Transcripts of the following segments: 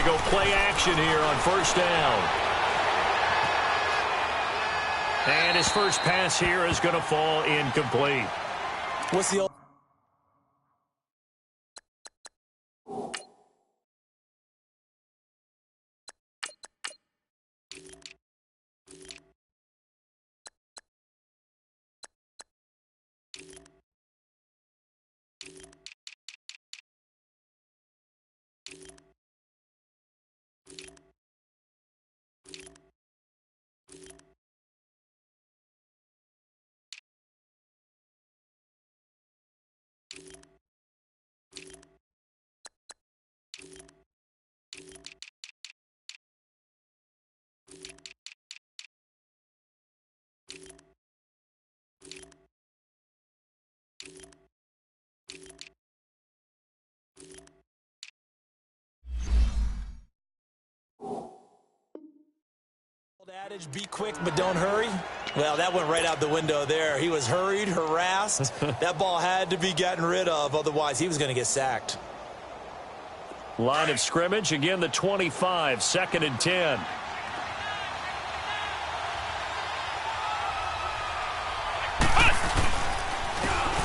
They go play action here on first down. And his first pass here is going to fall incomplete. What's the... adage, be quick but don't hurry. Well, that went right out the window there. He was hurried, harassed. That ball had to be gotten rid of, otherwise he was going to get sacked. Line of scrimmage, again the 25, 2nd and 10.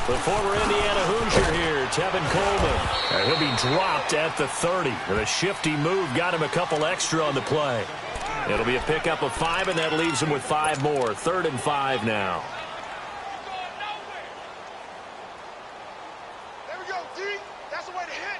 The former Indiana Hoosier here, Tevin Coleman. And he'll be dropped at the 30. And a shifty move got him a couple extra on the play. It'll be a pickup of 5, and that leaves him with 5 more. 3rd and 5 now. There we go, D. That's the way to hit.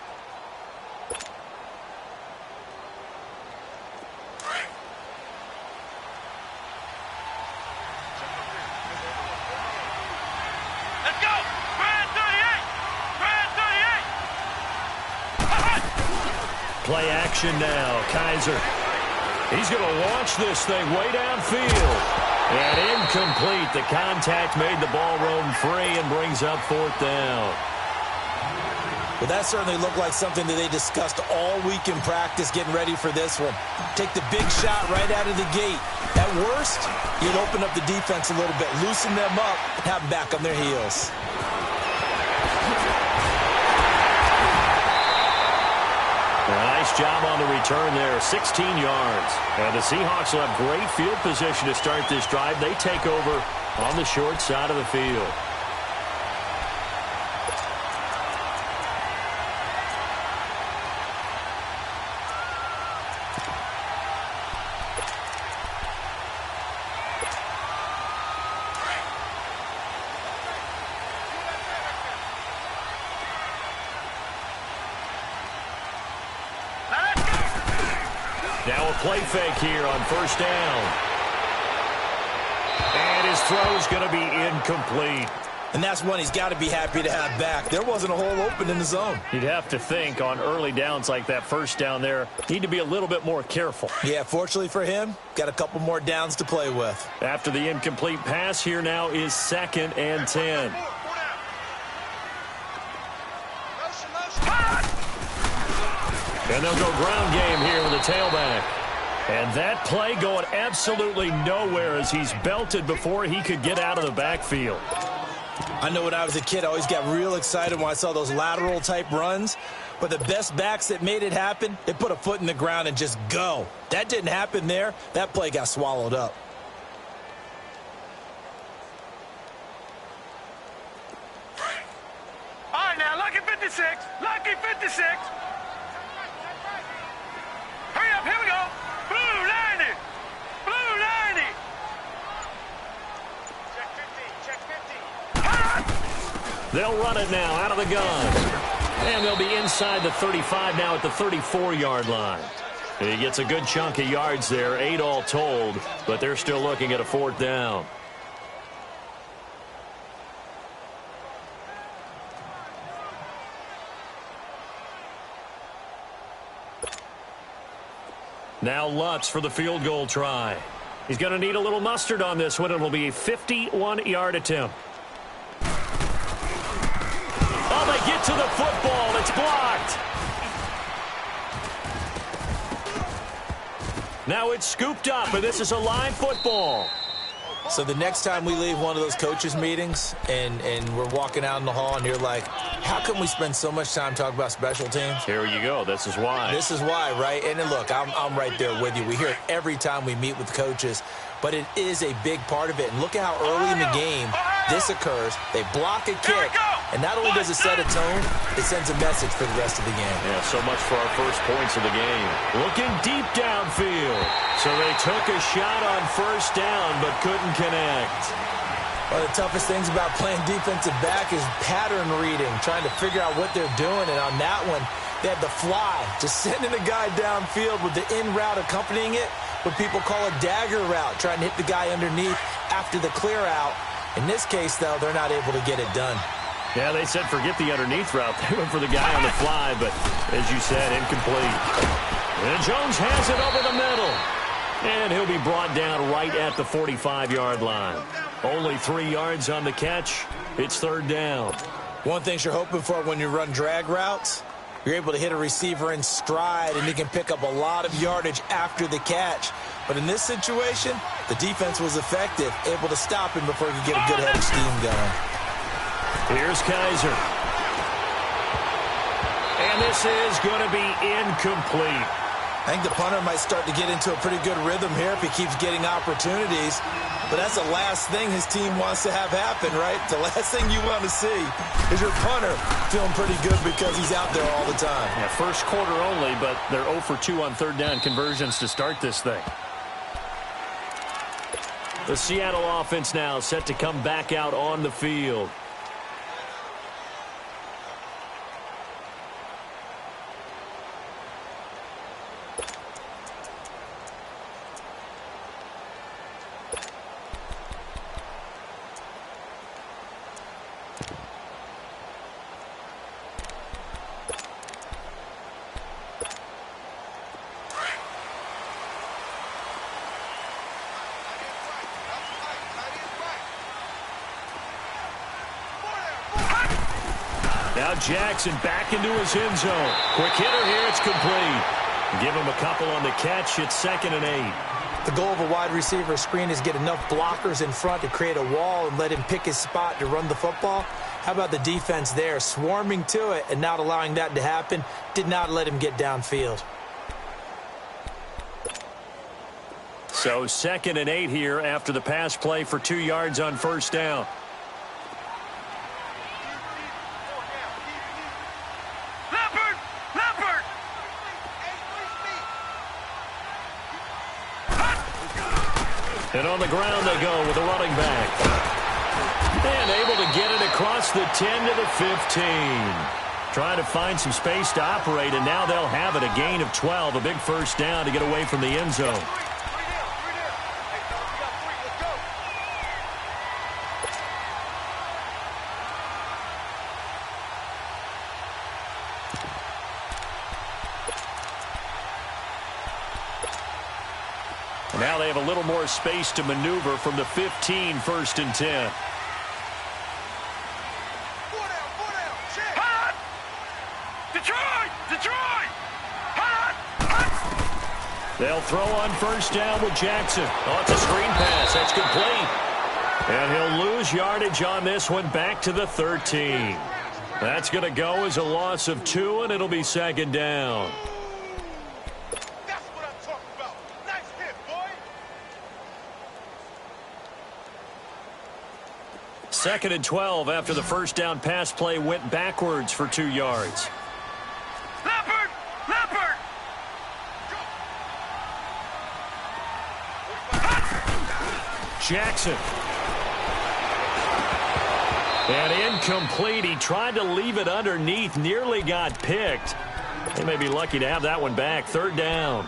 Let's go. Brand 38. Play action now. Kaiser. He's going to launch this thing way downfield. And incomplete. The contact made the ball roam free and brings up 4th down. Well, that certainly looked like something that they discussed all week in practice getting ready for this one. Take the big shot right out of the gate. At worst, you'd open up the defense a little bit, loosen them up, and have them back on their heels. Nice job on the return there, 16 yards. And the Seahawks will have great field position to start this drive. They take over on the short side of the field. Now a play fake here on first down. And his throw's going to be incomplete. And that's one he's got to be happy to have back. There wasn't a hole open in the zone. You'd have to think on early downs like that first down there, need to be a little bit more careful. Yeah, fortunately for him, got a couple more downs to play with. After the incomplete pass, here now is 2nd and 10. And they'll go ground game here with a tailback. And that play going absolutely nowhere as he's belted before he could get out of the backfield. I know when I was a kid, I always got real excited when I saw those lateral type runs. But the best backs that made it happen, they put a foot in the ground and just go. That didn't happen there. That play got swallowed up. All right, now, lucky 56. Lucky 56. Hurry up, here we go. Blue 90. Blue 90. Check 50. Check 50. They'll run it now out of the gun. And they'll be inside the 35 now at the 34-yard line. He gets a good chunk of yards there, 8 all told, but they're still looking at a 4th down. Now Lutz for the field goal try. He's going to need a little mustard on this one. It'll be a 51-yard attempt. Oh, they get to the football. It's blocked. Now it's scooped up, and this is a live football. So the next time we leave one of those coaches meetings and we're walking out in the hall and you're like, how come we spend so much time talking about special teams? Here you go. This is why. This is why, right? And then look, I'm right there with you. We hear it every time we meet with coaches, but it is a big part of it. And look at how early in the game this occurs. They block a kick, and not only does it set a tone, it sends a message for the rest of the game. Yeah, so much for our first points of the game. Looking deep downfield. So they took a shot on first down, but couldn't connect. One of the toughest things about playing defensive back is pattern reading, trying to figure out what they're doing. And on that one, they had the fly, just sending a guy downfield with the in route accompanying it, what people call a dagger route, trying to hit the guy underneath after the clear out. In this case, though, they're not able to get it done. Yeah, they said forget the underneath route. They went for the guy on the fly, but as you said, incomplete. And Jones has it over the middle. And he'll be brought down right at the 45-yard line. Only 3 yards on the catch. It's third down. One thing you're hoping for when you run drag routes, you're able to hit a receiver in stride, and he can pick up a lot of yardage after the catch. But in this situation, the defense was effective, able to stop him before he could get a good head of steam going. Here's Kaiser. And this is going to be incomplete. I think the punter might start to get into a pretty good rhythm here if he keeps getting opportunities. But that's the last thing his team wants to have happen, right? The last thing you want to see is your punter feeling pretty good because he's out there all the time. Yeah, first quarter only, but they're 0 for 2 on third down conversions to start this thing. The Seattle offense now set to come back out on the field. Now Jackson back into his end zone. Quick hitter here. It's complete. Give him a couple on the catch. It's 2nd and 8. The goal of a wide receiver screen is get enough blockers in front to create a wall and let him pick his spot to run the football. How about the defense there, swarming to it and not allowing that to happen? Did not let him get downfield. So 2nd and 8 here after the pass play for 2 yards on first down. And on the ground they go with a running back. And able to get it across the 10 to the 15. Trying to find some space to operate, and now they'll have it. A gain of 12, a big first down to get away from the end zone. Now they have a little more space to maneuver from the 15, 1st and 10. They'll throw on first down with Jackson. Oh, it's a screen pass. That's complete. And he'll lose yardage on this one back to the 13. That's going to go as a loss of 2, and it'll be 2nd down. Second and 12 after the first down pass play went backwards for 2 yards. Leopard! Leopard! Jackson. And incomplete. He tried to leave it underneath. Nearly got picked. They may be lucky to have that one back. 3rd down.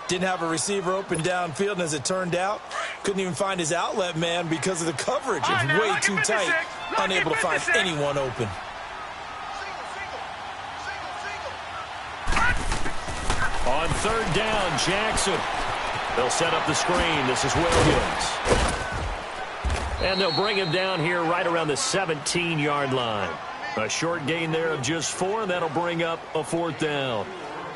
Didn't have a receiver open downfield, and as it turned out, couldn't even find his outlet man because of the coverage. It's way too tight, unable to find anyone open. On 3rd down, Jackson. They'll set up the screen. This is Williams. And they'll bring him down here right around the 17-yard line. A short gain there of just 4, and that'll bring up a 4th down.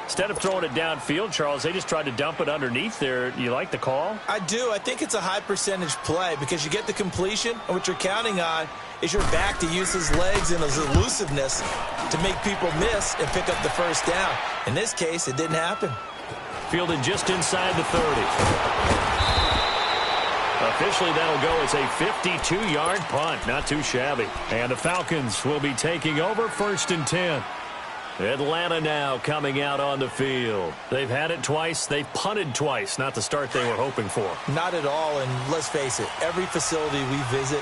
Instead of throwing it downfield, Charles, they just tried to dump it underneath there. You like the call? I do. I think it's a high percentage play because you get the completion, and what you're counting on is your back to use his legs and his elusiveness to make people miss and pick up the first down. In this case, it didn't happen. Fielded just inside the 30. Officially, that'll go as a 52-yard punt. Not too shabby. And the Falcons will be taking over 1st and 10. Atlanta now coming out on the field. They've had it twice. They've punted twice. Not the start they were hoping for. Not at all, and let's face it, every facility we visit,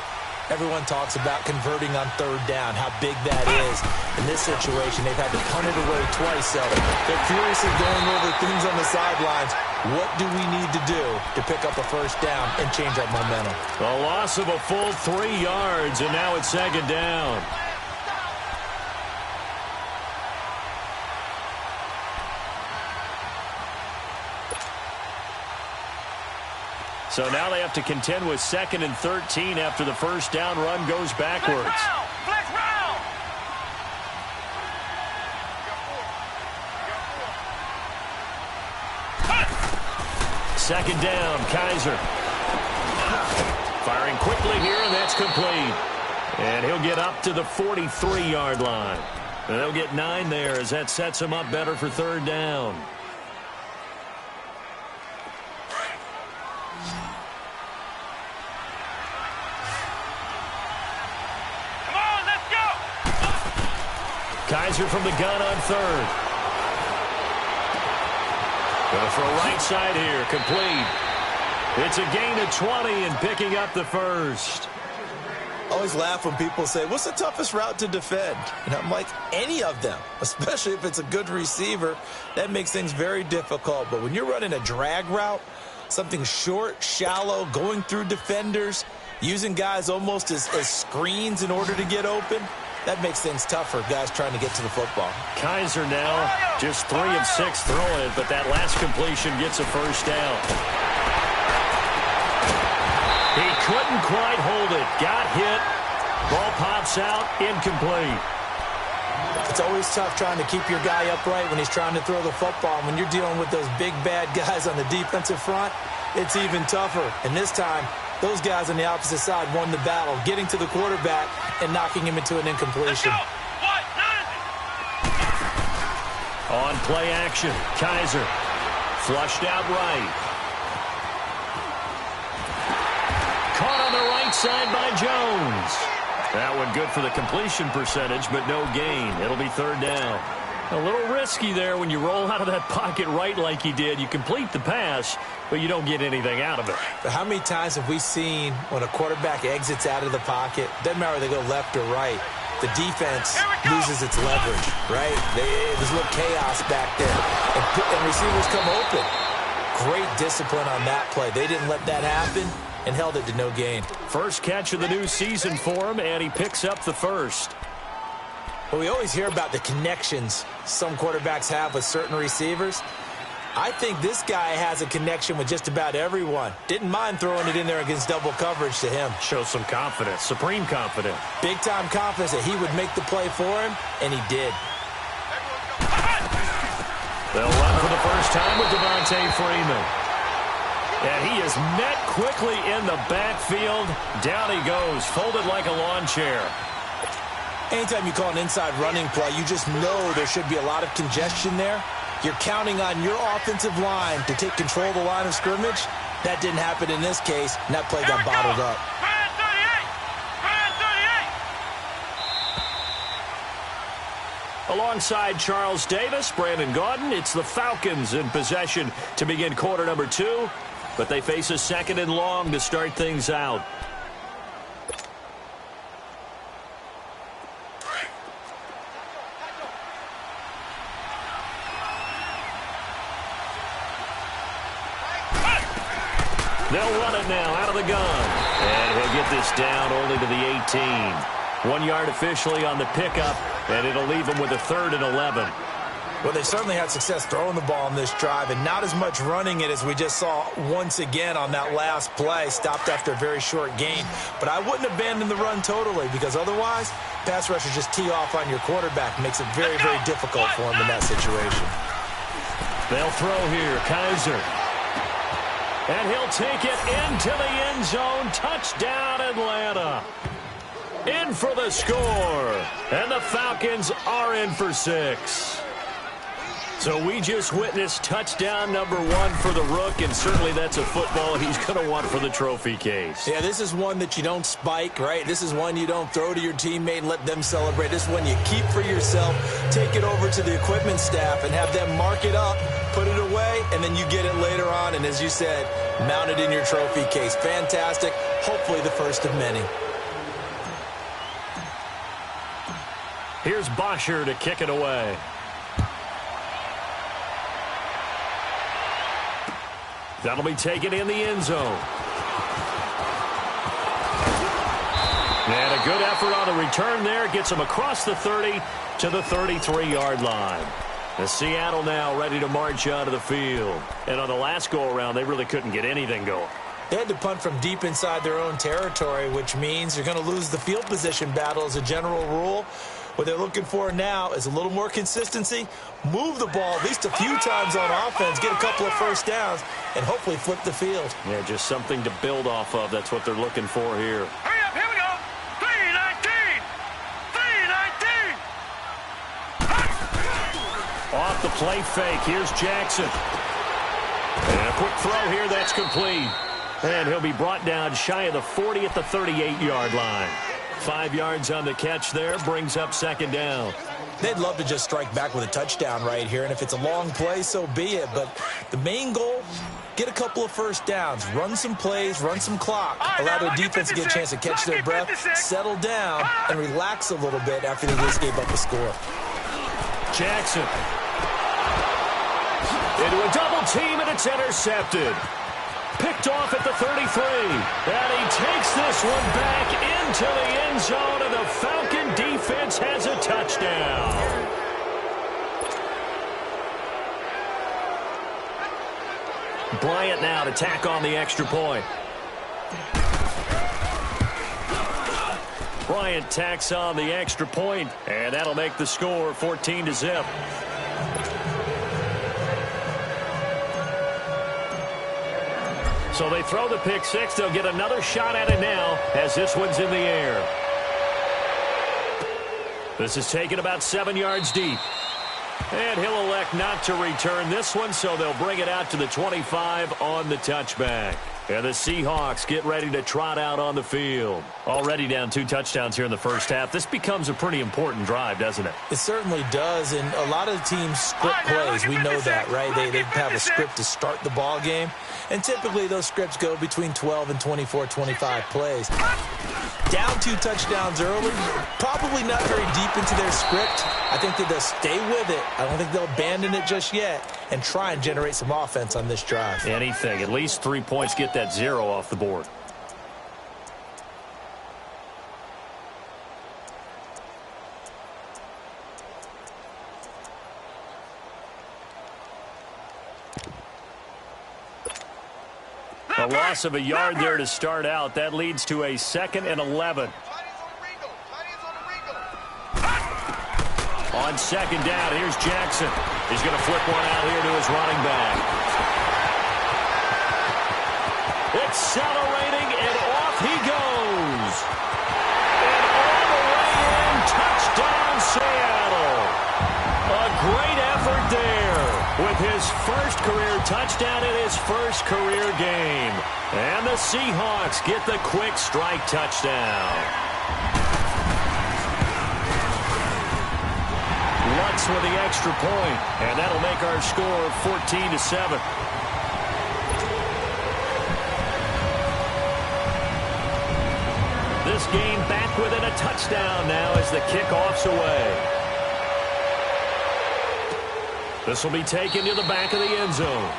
everyone talks about converting on 3rd down, how big that is. In this situation, they've had to punt it away twice, so they're furiously going over things on the sidelines. What do we need to do to pick up a first down and change our momentum? A loss of a full 3 yards, and now it's 2nd down. So now they have to contend with 2nd and 13 after the first down run goes backwards. Flex round. 2nd down, Kaiser. Firing quickly here, and that's complete. And he'll get up to the 43-yard line. And they'll get 9 there as that sets him up better for 3rd down. Kaiser from the gun on 3rd. Going to throw right side here, complete. It's a gain of 20 and picking up the first. Always laugh when people say, what's the toughest route to defend? And I'm like, any of them, especially if it's a good receiver. That makes things very difficult. But when you're running a drag route, something short, shallow, going through defenders, using guys almost as screens in order to get open, that makes things tougher, guys trying to get to the football. Kaiser now just 3 of 6 throwing it, but that last completion gets a first down. He couldn't quite hold it. Got hit. Ball pops out. Incomplete. It's always tough trying to keep your guy upright when he's trying to throw the football. And when you're dealing with those big, bad guys on the defensive front, it's even tougher. And this time, those guys on the opposite side won the battle, getting to the quarterback and knocking him into an incompletion. On play action, Kaiser flushed out right. Caught on the right side by Jones. That one good for the completion percentage, but no gain. It'll be 3rd down. A little risky there when you roll out of that pocket right like he did. You complete the pass, but you don't get anything out of it. But how many times have we seen when a quarterback exits out of the pocket, doesn't matter whether they go left or right, the defense loses its leverage, right? There's a little chaos back there, and receivers come open. Great discipline on that play. They didn't let that happen and held it to no gain. First catch of the new season for him, and he picks up the first. Well, we always hear about the connections some quarterbacks have with certain receivers. I think this guy has a connection with just about everyone. Didn't mind throwing it in there against double coverage to him. Shows some confidence, supreme confidence. Big-time confidence that he would make the play for him, and he did. They'll run for the first time with Devontae Freeman. And he is met quickly in the backfield. Down he goes, folded like a lawn chair. Anytime you call an inside running play, you just know there should be a lot of congestion there. You're counting on your offensive line to take control of the line of scrimmage. That didn't happen in this case, and that play got bottled up. Alongside Charles Davis, Brandon Gaudin, it's the Falcons in possession to begin quarter number 2, but they face a 2nd and long to start things out. They'll run it now out of the gun. And he'll get this down only to the 18. 1 yard officially on the pickup, and it'll leave him with a 3rd and 11. Well, they certainly had success throwing the ball in this drive, and not as much running it as we just saw once again on that last play. Stopped after a very short gain. But I wouldn't abandon the run totally, because otherwise, pass rushers just tee off on your quarterback. Makes it very, very difficult for him in that situation. They'll throw here. Kaiser. And he'll take it into the end zone. Touchdown, Atlanta. In for the score. And the Falcons are in for 6. So we just witnessed touchdown number 1 for the Rook, and certainly that's a football he's going to want for the trophy case. Yeah, this is one that you don't spike, right? This is one you don't throw to your teammate and let them celebrate. This is one you keep for yourself, take it over to the equipment staff, and have them mark it up, put it away, and then you get it later on, and as you said, mount it in your trophy case. Fantastic. Hopefully the first of many. Here's Bosher to kick it away. That'll be taken in the end zone. And a good effort on the return there. Gets him across the 30 to the 33-yard line. The Seattle now ready to march out of the field. And on the last go-around, they really couldn't get anything going. They had to punt from deep inside their own territory, which means you're going to lose the field position battle as a general rule. What they're looking for now is a little more consistency, move the ball at least a few times on offense, get a couple of first downs, and hopefully flip the field. Yeah, just something to build off of. That's what they're looking for here. Hurry up, here we go. 319. 319. Off the play fake. Here's Jackson. And a quick throw here. That's complete. And he'll be brought down shy of the 40 at the 38-yard line. 5 yards on the catch there, brings up second down. They'd love to just strike back with a touchdown right here, and if it's a long play, so be it. But the main goal, get a couple of first downs, run some plays, run some clock, allow their defense to get a chance to catch their breath, settle down, and relax a little bit after they just gave up a score. Jackson. Into a double team, and it's intercepted. Picked off at the 33. And he takes this one back into the end zone, and the Falcon defense has a touchdown. Bryant now to tack on the extra point. Bryant tacks on the extra point, and that'll make the score 14-0. So they throw the pick six. They'll get another shot at it now as this one's in the air. This is taken about 7 yards deep. And he'll elect not to return this one, so they'll bring it out to the 25 on the touchback. And the Seahawks get ready to trot out on the field. Already down 2 touchdowns here in the first half. This becomes a pretty important drive, doesn't it? It certainly does, and a lot of teams script plays. We know that, right? They have a script to start the ball game, and typically those scripts go between 12 and 24, 25 plays. Down 2 touchdowns early, probably not very deep into their script. I think that they'll stay with it. I don't think they'll abandon it just yet and try and generate some offense on this drive. Anything. At least 3 points. Get that 0 off the board. A loss of a yard there to start out. That leads to a 2nd and 11. On second down, here's Jackson. He's going to flip one out here to his running back. Accelerating, and off he goes. And all the way in, touchdown Seattle. A great effort there with his first career touchdown in his first career game. And the Seahawks get the quick strike touchdown. Lutz with the extra point, and that'll make our score 14-7. This game back within a touchdown now as the kickoff's away. This will be taken to the back of the end zone.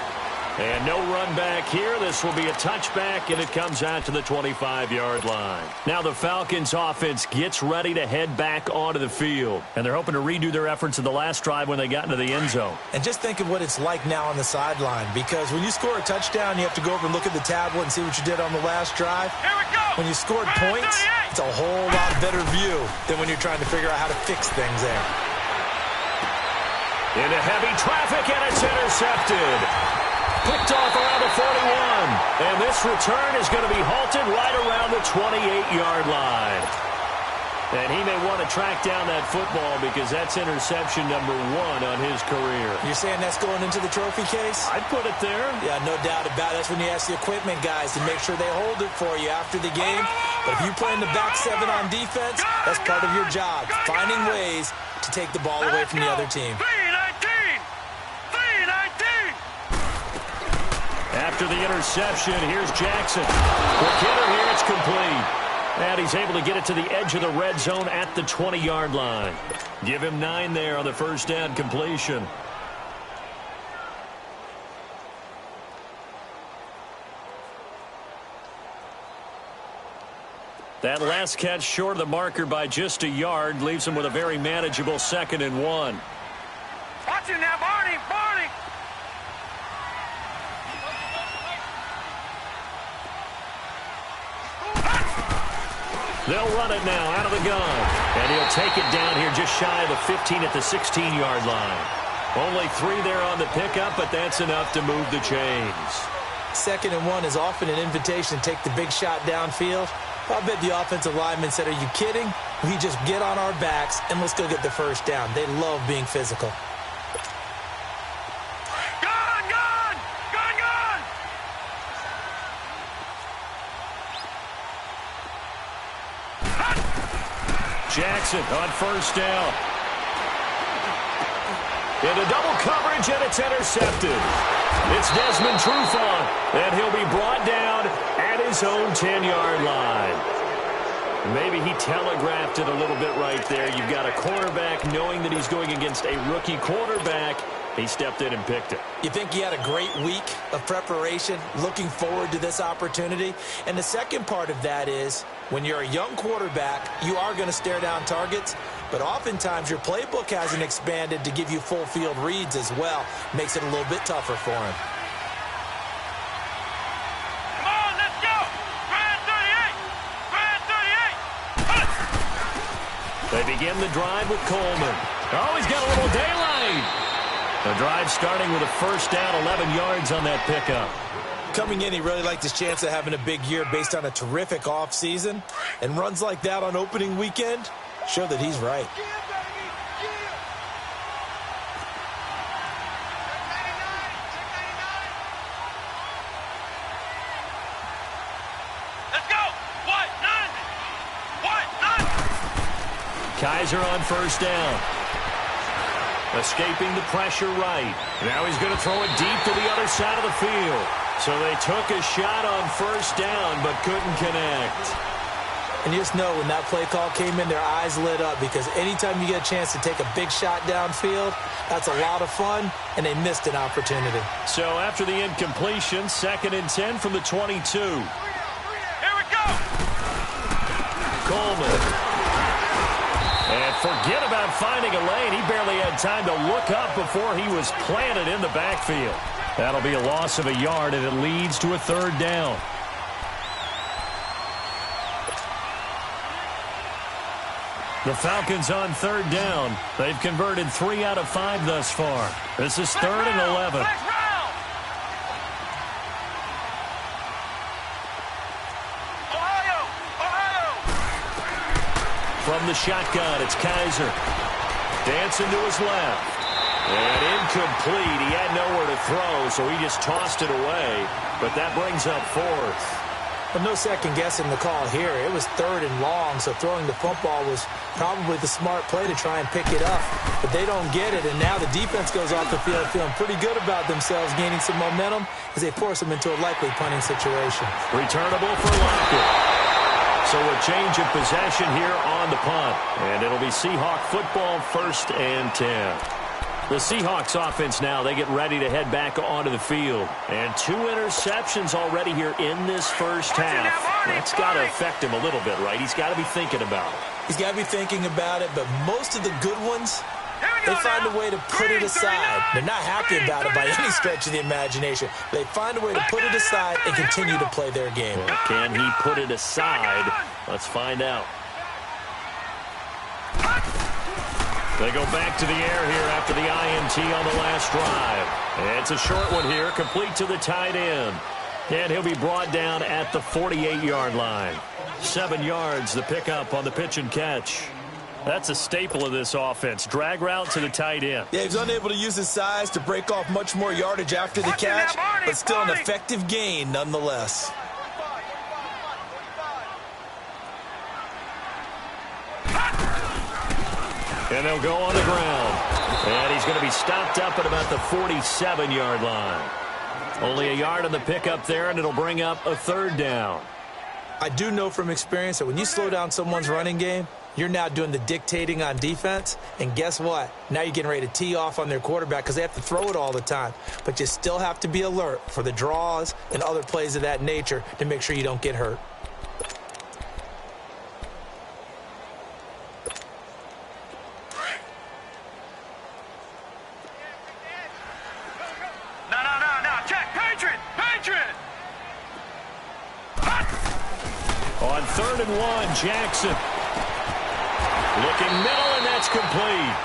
And no run back here. This will be a touchback, and it comes out to the 25-yard line. Now the Falcons offense gets ready to head back onto the field. And they're hoping to redo their efforts in the last drive when they got into the end zone. And just think of what it's like now on the sideline, because when you score a touchdown, you have to go over and look at the tablet and see what you did on the last drive. Here we go. When you scored points, it's a whole lot better view than when you're trying to figure out how to fix things there. Into heavy traffic, look, and it's intercepted. Picked off around the 41. And this return is going to be halted right around the 28-yard line. And he may want to track down that football because that's interception number 1 on his career. You're saying that's going into the trophy case? I'd put it there. Yeah, no doubt about it. That's when you ask the equipment guys to make sure they hold it for you after the game. But if you play in the back 7 on defense, that's part of your job, finding ways to take the ball away from the other team. 319! 319! After the interception, here's Jackson. Quick hitter here, it's complete. And he's able to get it to the edge of the red zone at the 20-yard line. Give him 9 there on the first down completion. That last catch short of the marker by just a yard leaves him with a very manageable 2nd and 1. Watch him now, Barney! Barney! They'll run it now out of the gun. And he'll take it down here just shy of the 15 at the 16-yard line. Only 3 there on the pickup, but that's enough to move the chains. 2nd and 1 is often an invitation to take the big shot downfield. I bet the offensive lineman said, are you kidding? We just get on our backs and let's go get the first down. They love being physical. Gone! Gone! Gone! Gone! Jackson on first down. Into double coverage, and it's intercepted. It's Desmond Trufant, and he'll be brought down at his own 10-yard line. Maybe he telegraphed it a little bit right there. You've got a cornerback knowing that he's going against a rookie quarterback. He stepped in and picked it. You think he had a great week of preparation, looking forward to this opportunity? And the second part of that is, when you're a young quarterback, you are going to stare down targets, but oftentimes your playbook hasn't expanded to give you full field reads as well. Makes it a little bit tougher for him. Come on, let's go! Grand 38! Grand 38! They begin the drive with Coleman. Oh, he's got a little daylight. The drive starting with a first down, 11 yards on that pickup. Coming in, he really liked his chance of having a big year based on a terrific offseason. And runs like that on opening weekend show that he's right. Let's go! What? None! What? None! Kaiser on first down. Escaping the pressure right. Now he's going to throw it deep to the other side of the field. So they took a shot on first down, but couldn't connect. And you just know when that play call came in, their eyes lit up, because anytime you get a chance to take a big shot downfield, that's a lot of fun, and they missed an opportunity. So after the incompletion, 2nd and 10 from the 22. Here we go! Coleman. And forget about finding a lane. He barely had time to look up before he was planted in the backfield. That'll be a loss of a yard, and it leads to a 3rd down. The Falcons on 3rd down. They've converted 3 out of 5 thus far. This is 3rd and 11. Ohio! Ohio! From the shotgun, it's Kaiser. Dancing to his left. And incomplete. He had nowhere to throw, so he just tossed it away. But that brings up 4th. But no second guessing the call here. It was 3rd and long, so throwing the football was probably the smart play to try and pick it up. But they don't get it, and now the defense goes off the field feeling pretty good about themselves, gaining some momentum as they force them into a likely punting situation. Returnable for Lockett. So a change of possession here on the punt. And it'll be Seahawk football, 1st and 10. The Seahawks offense now, they get ready to head back onto the field. And 2 interceptions already here in this first half. That's got to affect him a little bit, right? He's got to be thinking about it. He's got to be thinking about it, but most of the good ones, they find a way to put it aside. They're not happy about it by any stretch of the imagination. They find a way to put it aside and continue to play their game. Well, can he put it aside? Let's find out. They go back to the air here after the INT on the last drive. And it's a short one here, complete to the tight end. And he'll be brought down at the 48-yard line. 7 yards, the pickup on the pitch and catch. That's a staple of this offense. Drag route to the tight end. Yeah, he's unable to use his size to break off much more yardage after the catch, but still an effective gain nonetheless. And they'll go on the ground. And he's going to be stopped up at about the 47-yard line. Only a yard on the pickup there, and it'll bring up a 3rd down. I do know from experience that when you slow down someone's running game, you're now doing the dictating on defense. And guess what? Now you're getting ready to tee off on their quarterback because they have to throw it all the time. But you still have to be alert for the draws and other plays of that nature to make sure you don't get hurt. On 3rd and 1, Jackson. Looking middle, and that's complete.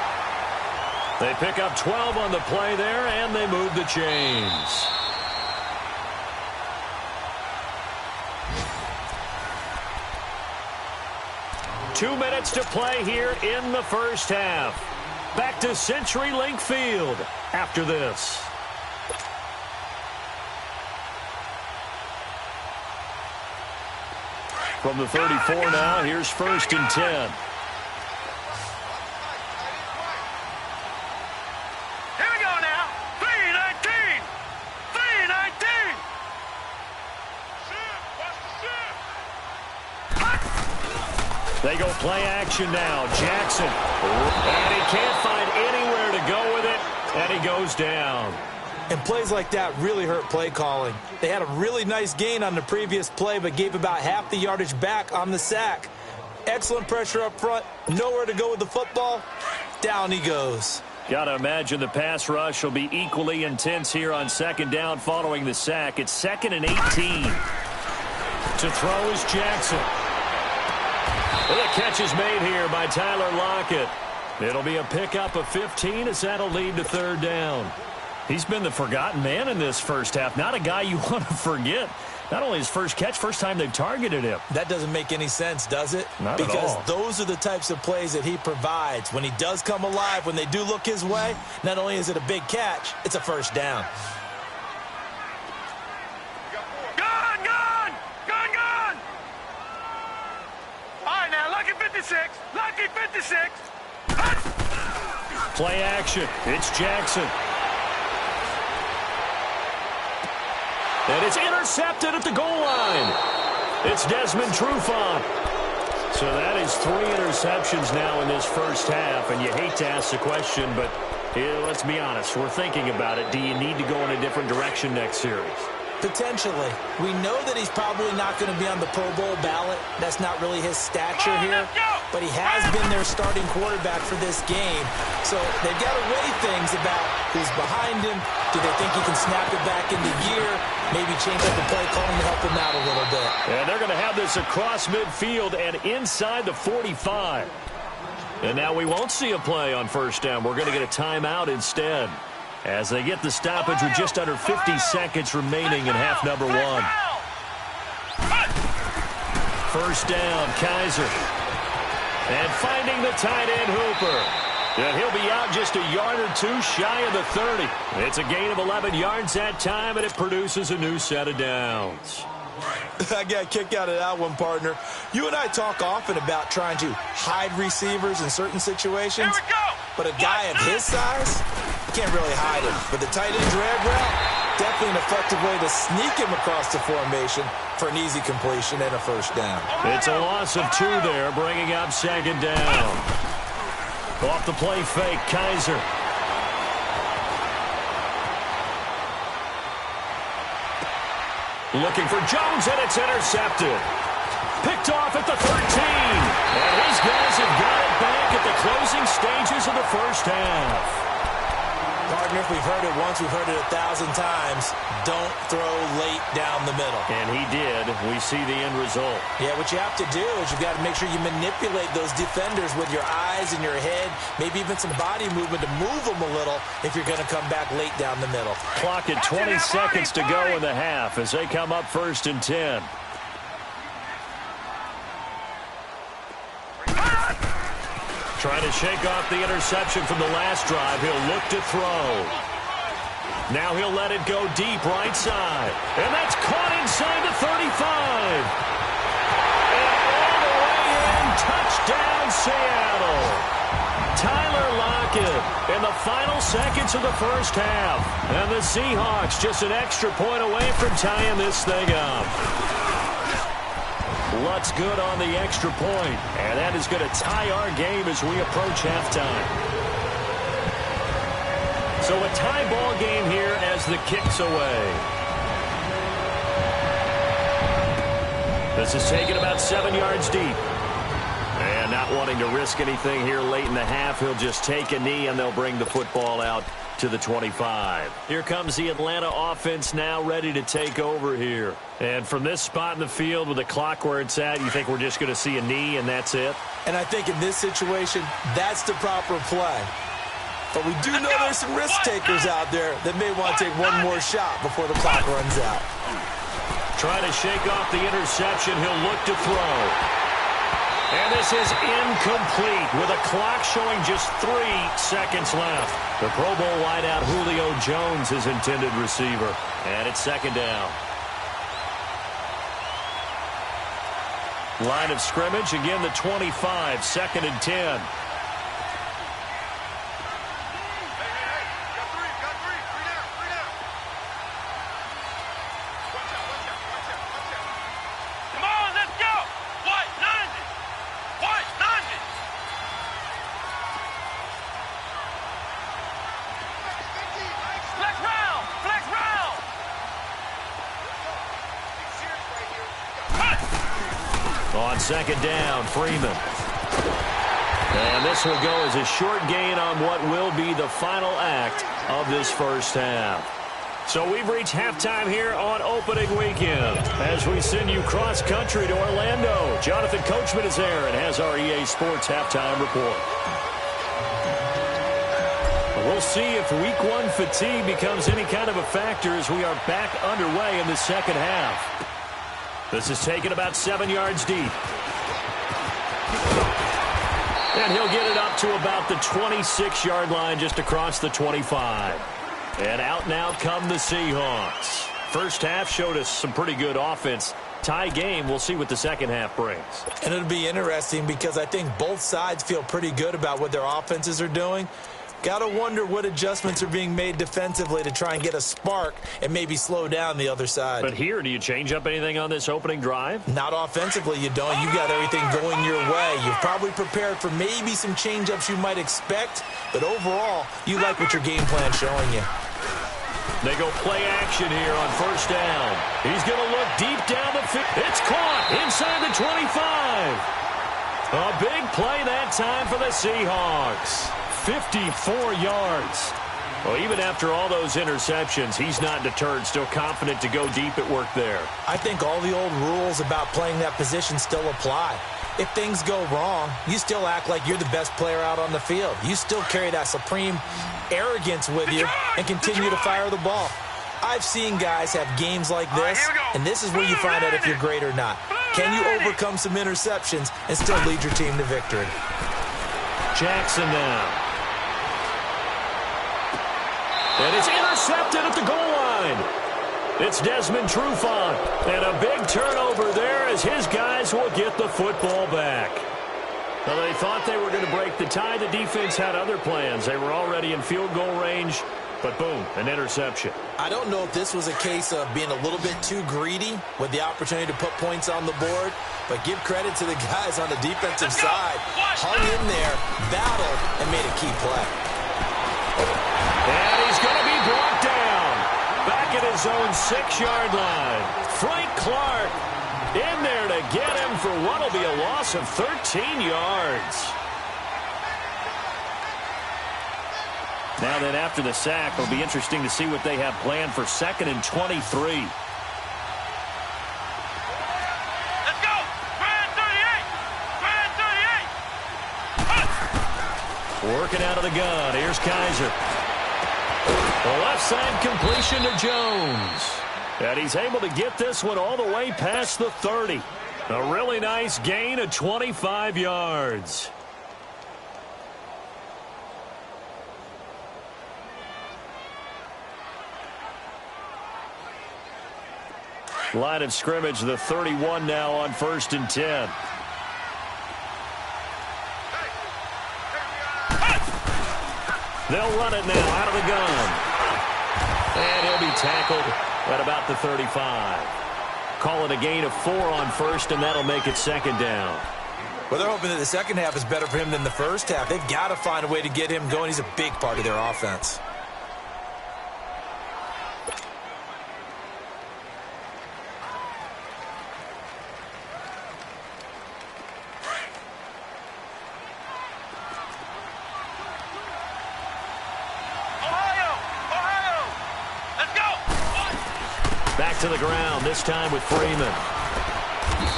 They pick up 12 on the play there, and they move the chains. Two minutes to play here in the first half. Back to CenturyLink Field after this. From the 34 now, here's 1st and 10. Here we go now. 3-19. 3-19. They go play action now. Jackson. And he can't find anywhere to go with it. And he goes down. And plays like that really hurt play calling. They had a really nice gain on the previous play, but gave about half the yardage back on the sack. Excellent pressure up front. Nowhere to go with the football. Down he goes. Got to imagine the pass rush will be equally intense here on 2nd down following the sack. It's 2nd and 18. To throw is Jackson. Well, the catch is made here by Tyler Lockett. It'll be a pickup of 15 as that'll lead to 3rd down. He's been the forgotten man in this first half. Not a guy you want to forget. Not only his first catch, first time they've targeted him. That doesn't make any sense, does it? Not at all. Because those are the types of plays that he provides. When he does come alive, when they do look his way, not only is it a big catch, it's a 1st down. Gone, gone, gone, gone. All right, now, lucky 56, lucky 56. Play action. It's Jackson. And it's intercepted at the goal line. It's Desmond Trufant. So that is 3 interceptions now in this first half. And you hate to ask the question, but let's be honest. We're thinking about it. Do you need to go in a different direction next series? Potentially. We know that he's probably not going to be on the Pro Bowl ballot. That's not really his stature here. But he has been their starting quarterback for this game. So they've got to weigh things about who's behind him. Do they think he can snap it back into gear? Maybe change up the play calling to help him out a little bit. And they're going to have this across midfield and inside the 45. And now we won't see a play on 1st down. We're going to get a timeout instead, as they get the stoppage with just under 50 seconds remaining in half number 1. 1st down, Kaiser. And finding the tight end, Hooper. And he'll be out just a yard or 2 shy of the 30. It's a gain of 11 yards that time, and it produces a new set of downs. I got a kick out of that one, partner. You and I talk often about trying to hide receivers in certain situations. Here we go. But a guy of his size, you can't really hide him. But the tight end drag route, definitely an effective way to sneak him across the formation for an easy completion and a 1st down. It's a loss of 2 there, bringing up 2nd down. Off the play fake, Kaiser. Looking for Jones, and it's intercepted. Picked off at the 13. And his guys have got it back at the closing stages of the first half. Partner, if we've heard it once, we've heard it 1,000 times. Don't throw late down the middle. And he did. We see the end result. Yeah, what you have to do is you've got to make sure you manipulate those defenders with your eyes and your head, maybe even some body movement to move them a little if you're going to come back late down the middle. Clock at 20 seconds to go in the half as they come up 1st and 10. Trying to shake off the interception from the last drive. He'll look to throw. Now he'll let it go deep right side. And that's caught inside the 35. And all the way in, touchdown Seattle. Tyler Lockett in the final seconds of the first half. And the Seahawks just an extra point away from tying this thing up. Lutt's good on the extra point, and that is going to tie our game as we approach halftime. So a tie ball game here as the kick's away. This is taken about 7 yards deep. And not wanting to risk anything here late in the half, he'll just take a knee, and they'll bring the football out to the 25. Here comes the Atlanta offense now ready to take over here. And from this spot in the field with the clock where it's at, you think we're just going to see a knee and that's it? And I think in this situation, that's the proper play. But we do know there's some risk takers out there that may want to take one more shot before the clock runs out. Trying to shake off the interception. He'll look to throw. And this is incomplete with a clock showing just 3 seconds left. The Pro Bowl wideout Julio Jones, his intended receiver. And it's 2nd down. Line of scrimmage, again the 25, 2nd and 10. On 2nd down, Freeman. And this will go as a short gain on what will be the final act of this first half. So we've reached halftime here on opening weekend as we send you cross-country to Orlando. Jonathan Coachman is there and has our EA Sports halftime report. We'll see if Week 1 fatigue becomes any kind of a factor as we are back underway in the second half. This is taken about 7 yards deep. And he'll get it up to about the 26-yard line just across the 25. And out now come the Seahawks. First half showed us some pretty good offense. Tie game, we'll see what the second half brings. And it'll be interesting because I think both sides feel pretty good about what their offenses are doing. Got to wonder what adjustments are being made defensively to try and get a spark and maybe slow down the other side. But here, do you change up anything on this opening drive? Not offensively, you don't. You got everything going your way. You've probably prepared for maybe some change-ups you might expect, but overall, you like what your game plan's showing you. They go play action here on 1st down. He's going to look deep down the field. It's caught inside the 25. A big play that time for the Seahawks. 54 yards. Well, even after all those interceptions, he's not deterred, still confident to go deep at work there. I think all the old rules about playing that position still apply. If things go wrong, you still act like you're the best player out on the field. You still carry that supreme arrogance with you and continue to fire the ball. I've seen guys have games like this, and this is where you find out if you're great or not. Can you overcome some interceptions and still lead your team to victory? Jackson now. And it's intercepted at the goal line. It's Desmond Trufant. And a big turnover there as his guys will get the football back. Well, they thought they were going to break the tie. The defense had other plans. They were already in field goal range. But boom, an interception. I don't know if this was a case of being a little bit too greedy with the opportunity to put points on the board. But give credit to the guys on the defensive side. Hung in there, battled, and made a key play. And he's going to be brought down. Back at his own 6-yard line. Frank Clark in there to get him for what will be a loss of 13 yards. Now then, after the sack, it'll be interesting to see what they have planned for 2nd and 23. Let's go! Grand 38! Grand 38! Working out of the gun. Here's Kaiser. The left side completion to Jones. And he's able to get this one all the way past the 30. A really nice gain of 25 yards. Line of scrimmage, the 31 now on 1st and 10. They'll run it now out of the gun. And he'll be tackled at about the 35. Call it a gain of 4 on 1st, and that'll make it 2nd down. Well, they're hoping that the second half is better for him than the first half. They've got to find a way to get him going. He's a big part of their offense. Back to the ground, this time with Freeman.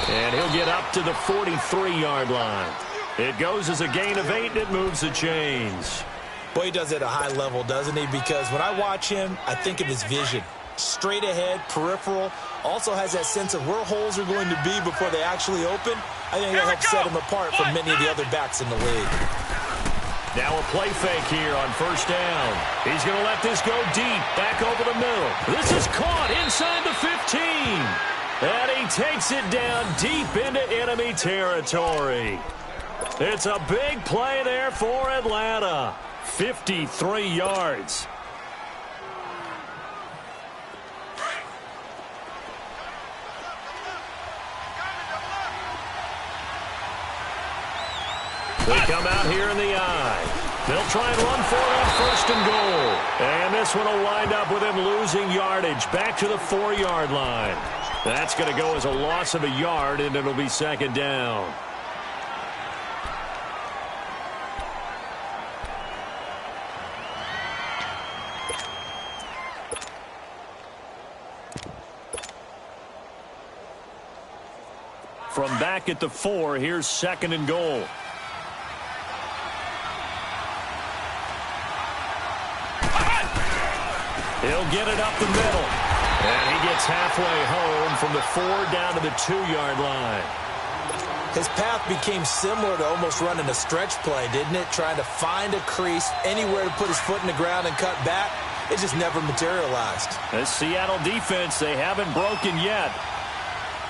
And he'll get up to the 43-yard line. It goes as a gain of 8, and it moves the chains. Boy, he does it at a high level, doesn't he? Because when I watch him, I think of his vision. Straight ahead, peripheral. Also has that sense of where holes are going to be before they actually open. I think that helps set him apart from many of the other backs in the league. Now a play fake here on 1st down. He's going to let this go deep, back over the middle. This is caught inside the 15. And he takes it down deep into enemy territory. It's a big play there for Atlanta. 53 yards. They come out here in the eye. They'll try and run for it on 1st and goal. And this one will wind up with him losing yardage back to the 4-yard line. That's going to go as a loss of a yard, and it'll be 2nd down. From back at the 4, here's 2nd and goal. He'll get it up the middle. And he gets halfway home from the 4 down to the 2-yard line. His path became similar to almost running a stretch play, didn't it? Trying to find a crease, anywhere to put his foot in the ground and cut back. It just never materialized. The Seattle defense, they haven't broken yet.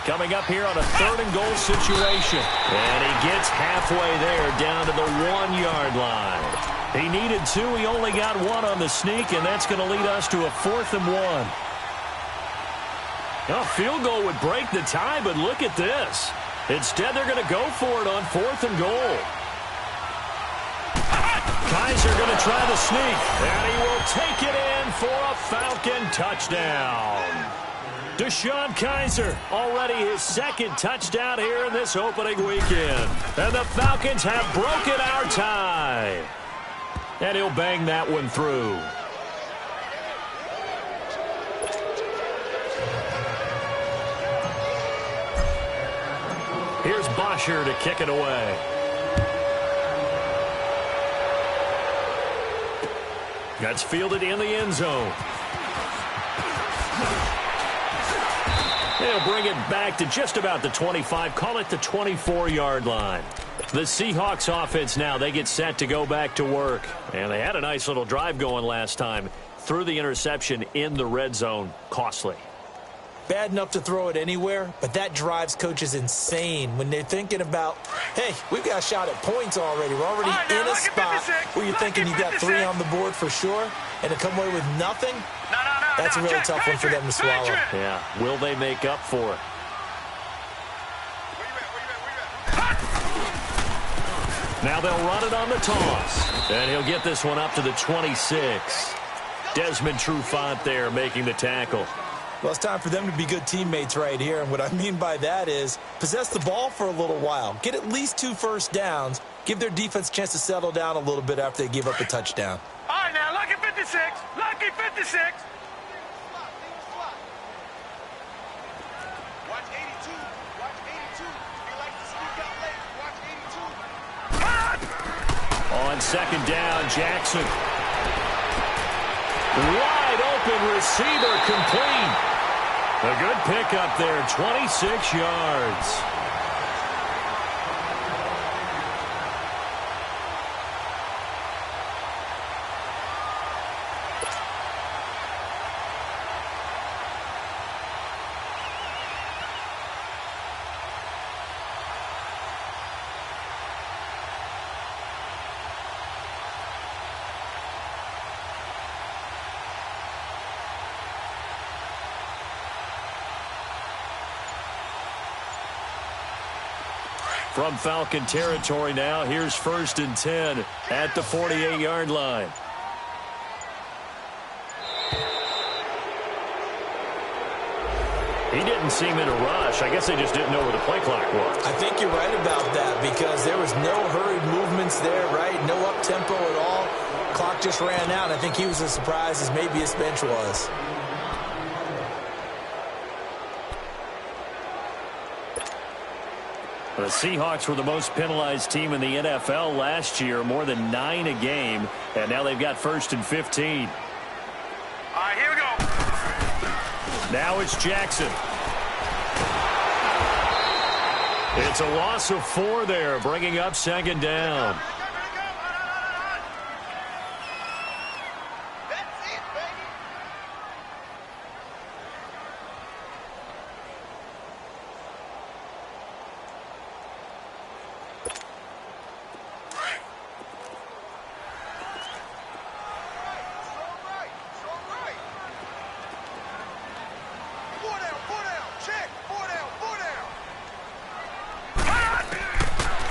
Coming up here on a 3rd and goal situation. And he gets halfway there down to the 1-yard line. He needed 2. He only got 1 on the sneak, and that's going to lead us to a 4th and 1. A field goal would break the tie, but look at this. Instead, they're going to go for it on 4th and goal. Kaiser going to try the sneak, and he will take it in for a Falcon touchdown. Deshaun Kaiser, already his 2nd touchdown here in this opening weekend. And the Falcons have broken our tie. And he'll bang that one through. Here's Bosher to kick it away. That's fielded in the end zone. They'll bring it back to just about the 25. Call it the 24-yard line. The Seahawks offense now, they get set to go back to work. And they had a nice little drive going last time. Threw the interception in the red zone. Costly. Bad enough to throw it anywhere, but that drives coaches insane when they're thinking about, hey, we've got a shot at points already. We're already in a spot where you're thinking you got 3 on the board for sure, and to come away with nothing, that's a really tough one for them to swallow. Yeah, will they make up for it? Now they'll run it on the toss, and he'll get this one up to the 26. Desmond Trufant there making the tackle. Well, it's time for them to be good teammates right here, and what I mean by that is possess the ball for a little while. Get at least 2 first downs. Give their defense a chance to settle down a little bit after they give up a touchdown. All right, now, look 56. Lucky 56. Watch 82. Watch 82. He likes to sneak out late. Watch 82. On second down, Jackson. Wide open receiver, complete. A good pickup there, 26 yards. From Falcon territory now, here's 1st and 10 at the 48-yard line. He didn't seem in a rush. I guess they just didn't know where the play clock was. I think you're right about that because there was no hurried movements there, right? No up-tempo at all. Clock just ran out. I think he was as surprised as maybe his bench was. The Seahawks were the most penalized team in the NFL last year, more than 9 a game, and now they've got 1st and 15. All right, here we go. Now it's Jackson. It's a loss of 4 there, bringing up 2nd down. That's it, baby.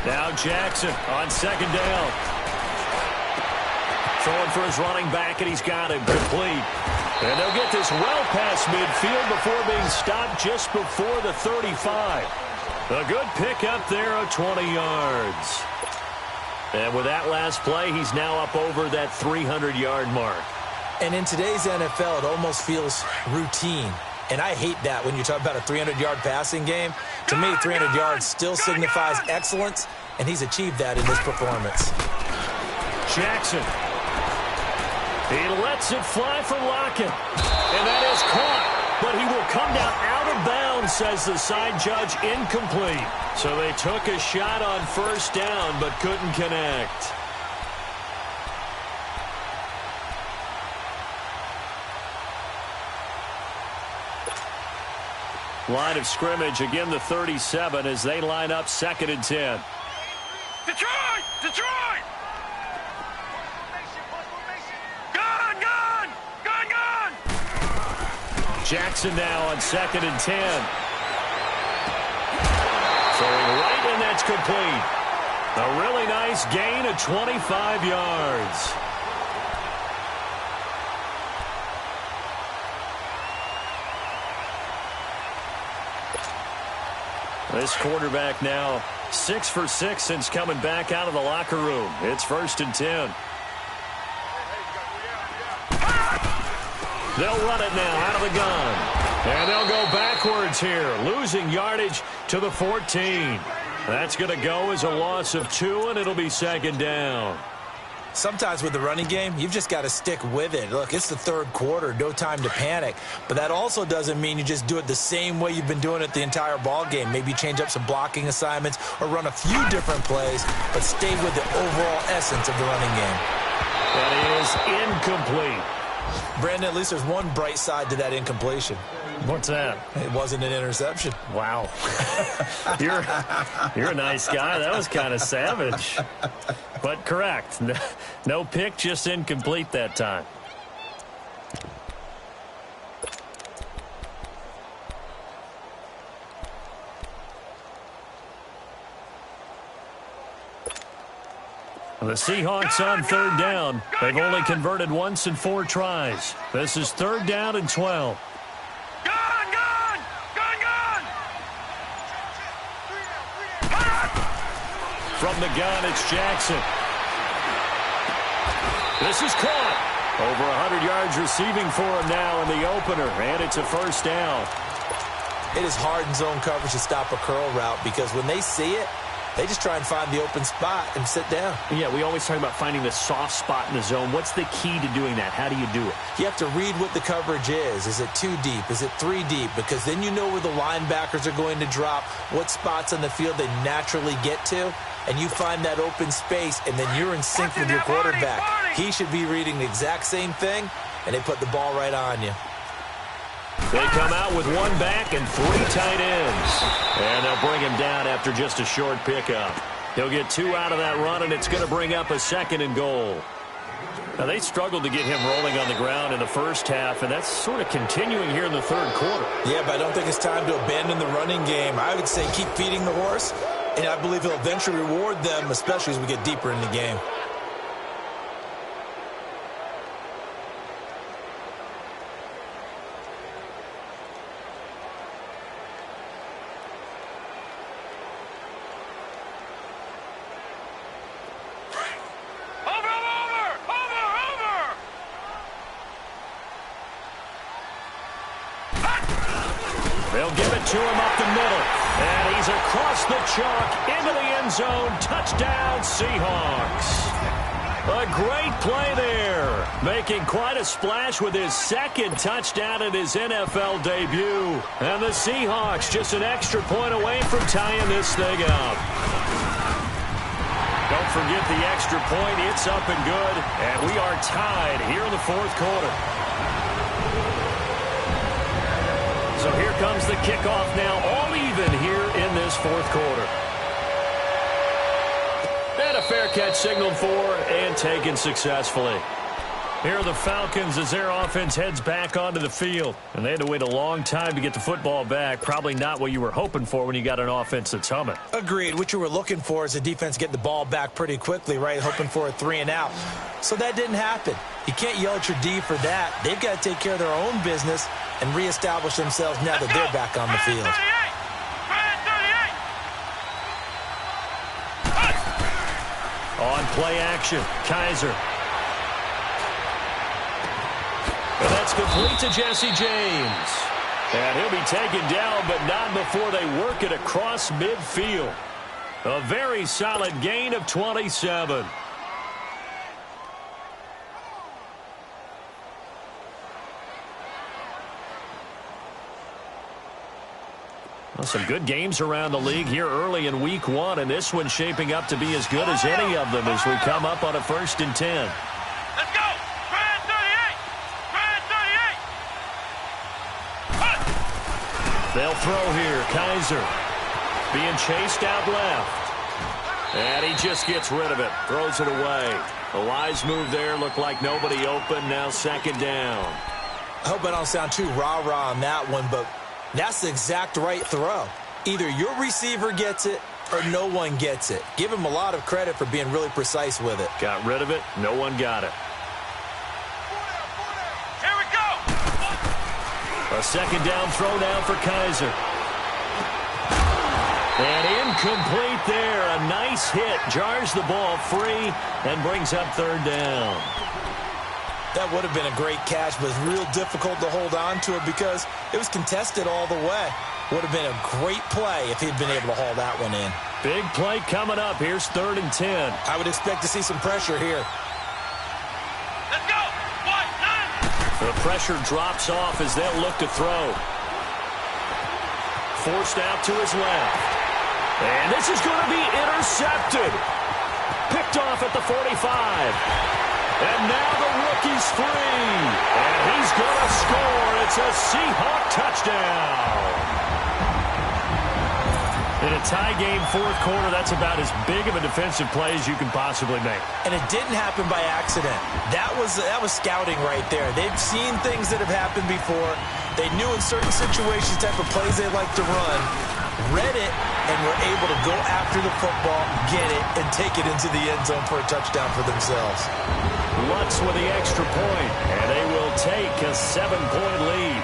Now Jackson on 2nd down. Throwing for his running back, and he's got him complete. And they'll get this well past midfield before being stopped just before the 35. A good pickup there of 20 yards. And with that last play, he's now up over that 300-yard mark. And in today's NFL, it almost feels routine. And I hate that when you talk about a 300-yard passing game. To me, 300 yards still signifies excellence, and he's achieved that in this performance. Jackson. He lets it fly for Lockett. And that is caught. But he will come down out of bounds, says the side judge, incomplete. So they took a shot on 1st down, but couldn't connect. Line of scrimmage, again the 37 as they line up 2nd and 10. Detroit! Detroit! Gun! Gun! Gun! Gun! Jackson now on 2nd and 10. Throwing right, and that's complete. A really nice gain of 25 yards. This quarterback now 6 for 6 since coming back out of the locker room. It's 1st and 10. They'll run it now out of the gun. And they'll go backwards here, losing yardage to the 14. That's going to go as a loss of 2, and it'll be 2nd down. Sometimes with the running game, you've just got to stick with it. Look, it's the 3rd quarter, no time to panic. But that also doesn't mean you just do it the same way you've been doing it the entire ball game. Maybe change up some blocking assignments or run a few different plays, but stay with the overall essence of the running game. That is incomplete. Brandon, at least there's one bright side to that incompletion. What's that? It wasn't an interception. Wow. You're a nice guy. That was kind of savage. But correct. No pick, just incomplete that time. The Seahawks on 3rd down. They've only converted once in 4 tries. This is 3rd down and 12. Gun! Gun! Gun! Gun! From the gun, it's Jackson. This is caught. Over 100 yards receiving for him now in the opener, and it's a first down. It is hard in zone coverage to stop a curl route because when they see it, they just try and find the open spot and sit down. Yeah, we always talk about finding the soft spot in the zone. What's the key to doing that? How do you do it? You have to read what the coverage is. Is it 2 deep? Is it 3 deep? Because then you know where the linebackers are going to drop, what spots on the field they naturally get to, and you find that open space, and then you're in sync with your quarterback. He should be reading the exact same thing, and they put the ball right on you. They come out with 1 back and 3 tight ends. And they'll bring him down after just a short pickup. He'll get 2 out of that run, and it's going to bring up a 2nd and goal. Now, they struggled to get him rolling on the ground in the first half, and that's sort of continuing here in the third quarter. Yeah, but I don't think it's time to abandon the running game. I would say keep feeding the horse, and I believe he'll eventually reward them, especially as we get deeper in the game. They'll give it to him up the middle. And he's across the chalk into the end zone. Touchdown, Seahawks. A great play there. Making quite a splash with his 2nd touchdown in his NFL debut. And the Seahawks just an extra point away from tying this thing up. Don't forget the extra point. It's up and good. And we are tied here in the fourth quarter. So here comes the kickoff now, all even here in this fourth quarter. And a fair catch signaled for and taken successfully. Here are the Falcons as their offense heads back onto the field. And they had to wait a long time to get the football back. Probably not what you were hoping for when you got an offense that's humming. Agreed. What you were looking for is the defense get the ball back pretty quickly, right? Hoping for a 3 and out. So that didn't happen. You can't yell at your D for that. They've got to take care of their own business and reestablish themselves now that they're back on the field. On play action, Kaiser. And that's complete to Jesse James. And he'll be taken down, but not before they work it across midfield. A very solid gain of 27. Well, some good games around the league here early in week 1, and this one's shaping up to be as good as any of them as we come up on a 1st and 10. Let's go! Brad 38! Brad 38! They'll throw here. Kaiser being chased out left. And he just gets rid of it. Throws it away. A wise move there. Looked like nobody open. Now 2nd down. I hope I don't sound too rah-rah on that one, but that's the exact right throw. Either your receiver gets it or no one gets it. Give him a lot of credit for being really precise with it. Got rid of it. No one got it. Here we go! A 2nd down throw now for Kaiser. And incomplete there. A nice hit. Jars the ball free and brings up 3rd down. That would have been a great catch, but it's real difficult to hold on to it because it was contested all the way. Would have been a great play if he'd been able to haul that one in. Big play coming up. Here's 3rd and 10. I would expect to see some pressure here. Let's go! 1, 9! The pressure drops off as they'll look to throw. Forced out to his left. And this is going to be intercepted. Picked off at the 45. And now the rookie's free. And he's going to score. It's a Seahawk touchdown. In a tie game, fourth quarter, that's about as big of a defensive play as you can possibly make. And it didn't happen by accident. That was scouting right there. They've seen things that have happened before. They knew in certain situations the type of plays they like to run, read it, and were able to go after the football, get it, and take it into the end zone for a touchdown for themselves. Lutz with the extra point, and they will take a 7-point lead.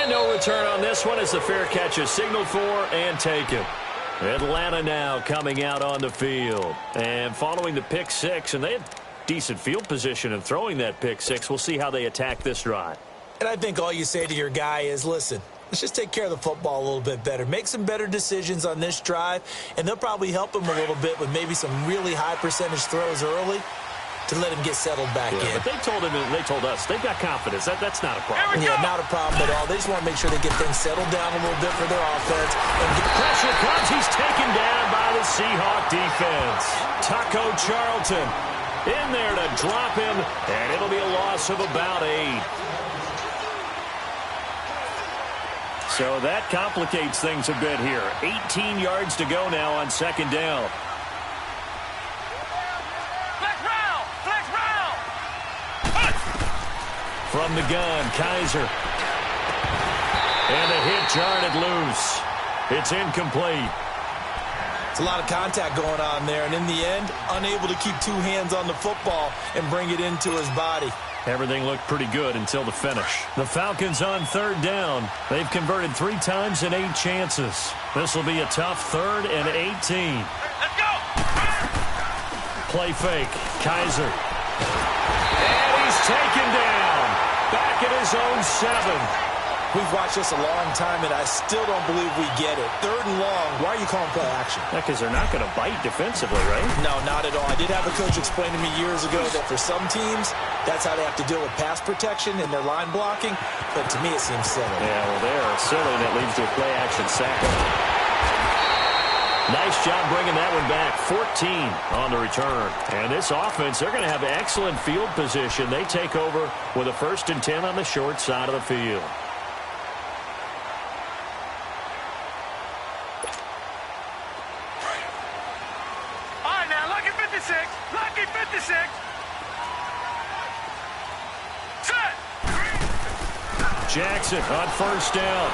And no return on this one as the fair catch is signaled for and taken. Atlanta now coming out on the field. And following the pick six, and they had decent field position in throwing that pick six. We'll see how they attack this drive. And I think all you say to your guy is, listen, let's just take care of the football a little bit better. Make some better decisions on this drive, and they'll probably help him a little bit with maybe some really high percentage throws early to let him get settled back in. But they told him, and they told us, they've got confidence. That's not a problem. Yeah, not a problem at all. They just want to make sure they get things settled down a little bit for their offense. And get pressure comes. He's taken down by the Seahawk defense. Taco Charlton in there to drop him, and it'll be a loss of about 8. So that complicates things a bit here. 18 yards to go now on second down. From the gun, Kaiser. And the hit jarred it loose. It's incomplete. It's a lot of contact going on there, and in the end, unable to keep two hands on the football and bring it into his body. Everything looked pretty good until the finish. The Falcons on third down. They've converted 3 times in 8 chances. This will be a tough 3rd and 18. Let's go! Play fake. Kaiser. And he's taken down. Back at his own 7. We've watched this a long time, and I still don't believe we get it. 3rd and long. Why are you calling play action? Because they're not going to bite defensively, right? No, not at all. I did have a coach explain to me years ago that for some teams, that's how they have to deal with pass protection and their line blocking. But to me, it seems silly. Yeah, well, they're silly, and it leads to a play action sack. Nice job bringing that one back. 14 on the return. And this offense, they're going to have excellent field position. They take over with a 1st and 10 on the short side of the field. All right, now, lucky 56. Lucky 56. Set. Jackson on 1st down.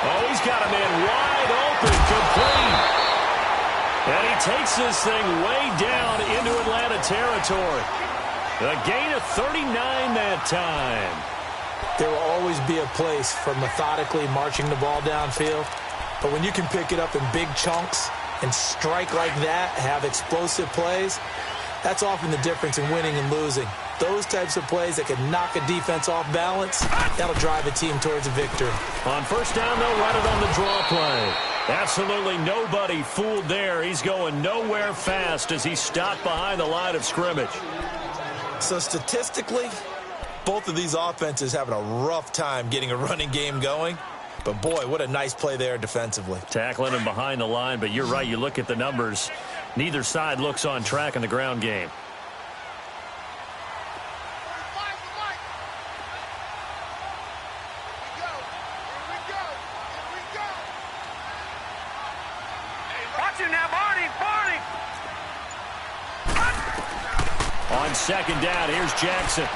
Oh, he's got a man wide open, complete. And he takes this thing way down into Atlanta territory. A gain of 39 that time. There will always be a place for methodically marching the ball downfield. But when you can pick it up in big chunks and strike like that, have explosive plays, that's often the difference in winning and losing. Those types of plays that can knock a defense off balance, that'll drive a team towards a victory. On 1st down, they'll run it on the draw play. Absolutely nobody fooled there. He's going nowhere fast as he's stopped behind the line of scrimmage. So statistically, both of these offenses having a rough time getting a running game going. But, boy, what a nice play there defensively. Tackling him behind the line, but you're right. You look at the numbers. Neither side looks on track in the ground game. On 2nd down, here's Jackson.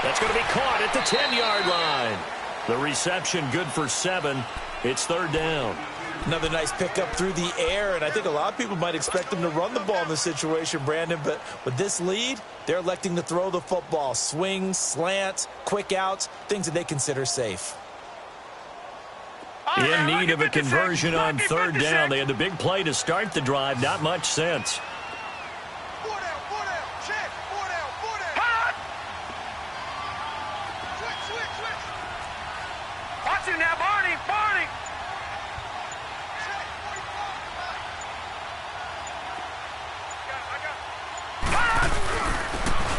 That's going to be caught at the 10-yard line. The reception good for 7. It's 3rd down. Another nice pickup through the air, and I think a lot of people might expect them to run the ball in this situation, Brandon, but with this lead, they're electing to throw the football. Swings, slants, quick outs, things that they consider safe. In need of a conversion on 3rd down. They had the big play to start the drive. Not much sense.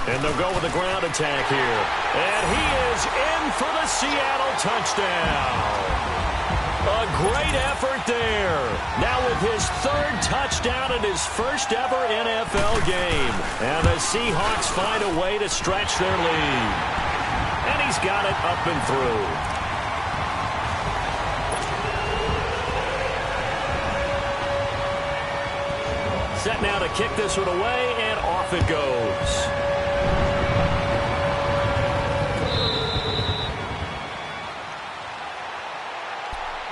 And they'll go with the ground attack here. And he is in for the Seattle touchdown. A great effort there. Now with his 3rd touchdown in his first ever NFL game. And the Seahawks find a way to stretch their lead. And he's got it up and through. Set now to kick this one away, and off it goes.